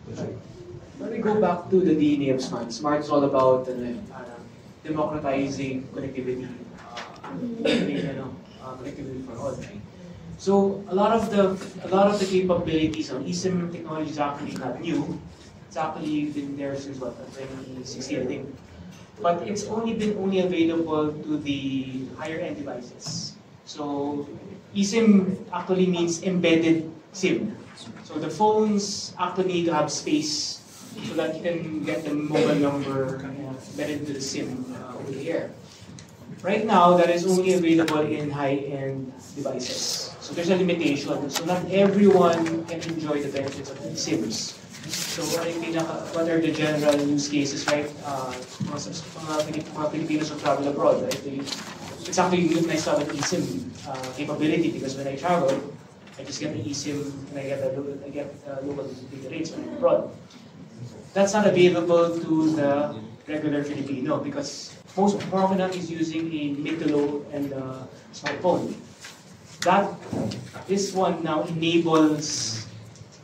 When we go back to the DNA of Smart, Smart is all about democratizing connectivity, connectivity for all, right? So a lot of the capabilities on eSIM technology is actually not new. It's actually been there since what, 2016, I think. But it's only been available to the higher end devices. So eSIM actually means embedded SIM. So the phones actually need to have space so that you can get the mobile number embedded into the SIM over the air. Right now, that is only available in high-end devices. So there's a limitation. So not everyone can enjoy the benefits of SIMs. So what are the general use cases, right? Mga Filipinos who travel abroad, right? It's actually nice to have an eSIM capability because when I travel, I just get the eSIM and I get local data rates when I'm abroad. That's not available to the regular Filipino because more often is using a mid to low end smartphone. This one now enables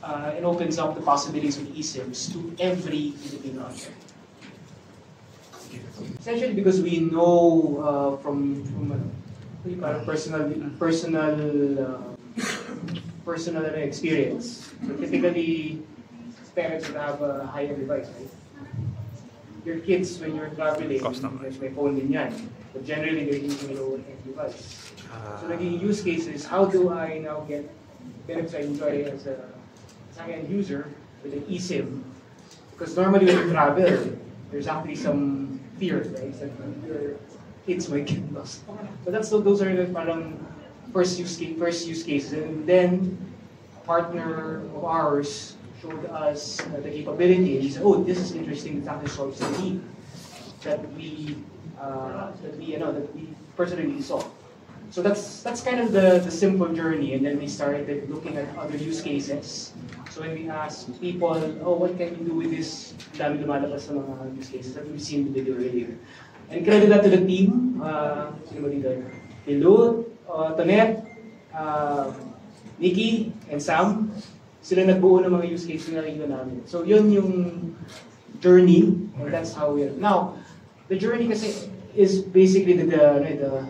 and opens up the possibilities of eSIMs to every Filipino out there. Essentially because we know from personal experience. So typically, parents would have a high-end device, right? Your kids, when you're traveling, may phone din yan. But generally, they're using a low-end device. So naging use cases, how do I now get benefits I enjoy as an end user with an eSIM? Because normally when you travel, there's actually some fear, right? That your kids might get lost. So those are the parang first use cases. And then a partner of ours showed us the capability, and he said, "Oh, this is interesting. It actually solves the need that we personally saw." So that's kind of the simple journey, and then we started looking at other use cases. So when we asked people, "Oh, what can you do with this?" Dami lumalabas sa mga use cases that we've seen in the video earlier. And credit that to the team. Sino ba dito? Pilot, Tonet, Nikki, and Sam. Sila nagbuo ng mga use cases na nakikita namin. So yun yung journey, and that's how we are. Now, the journey kasi is basically the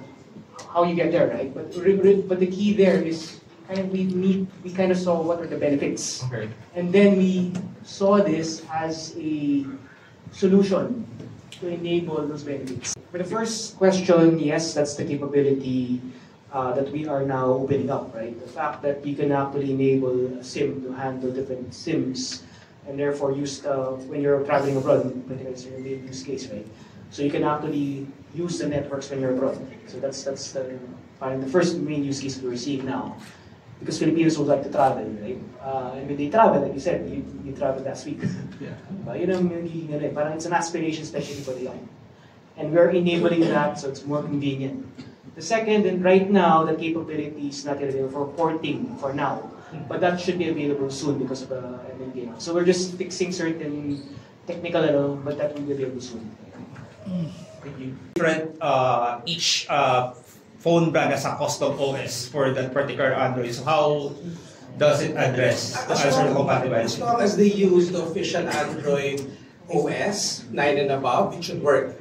how you get there, right? But the key there is we kind of saw what are the benefits, okay. And then we saw this as a solution to enable those benefits. For the first question, yes, that's the capability that we are now opening up, right? The fact that you can actually enable a SIM to handle different SIMs, and therefore use when you're traveling abroad, that's your main use case, right? So you can actually use the networks when you're abroad. So that's the first main use case that we're seeing now. Because Filipinos would like to travel, right? And when they travel, like you said, you traveled last week. Yeah. Parang it's an aspiration, especially for the young. And we're enabling that so it's more convenient. The second, and right now, the capability is not available for porting for now, but that should be available soon because of the MNP. So we're just fixing certain technical, but that will be available soon. Thank you. Different, each phone brand has a custom OS for that particular Android. So how does it address the compatibility? As long as they use the official Android OS 9 and above, it should work.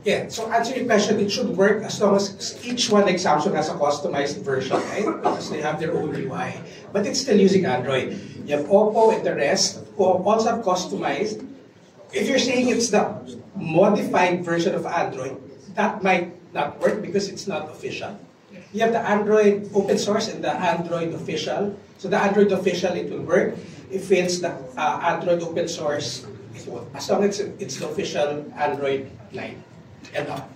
Yeah, so answer your question, it should work as long as each one, like Samsung, has a customized version, right? Because they have their own UI. But it's still using Android. You have Oppo and the rest who also have customized. If you're saying it's the modified version of Android, that might not work because it's not official. You have the Android open source and the Android official. So the Android official, it will work. If it's the Android open source, it won't. As long as it's the official Android 9 and up.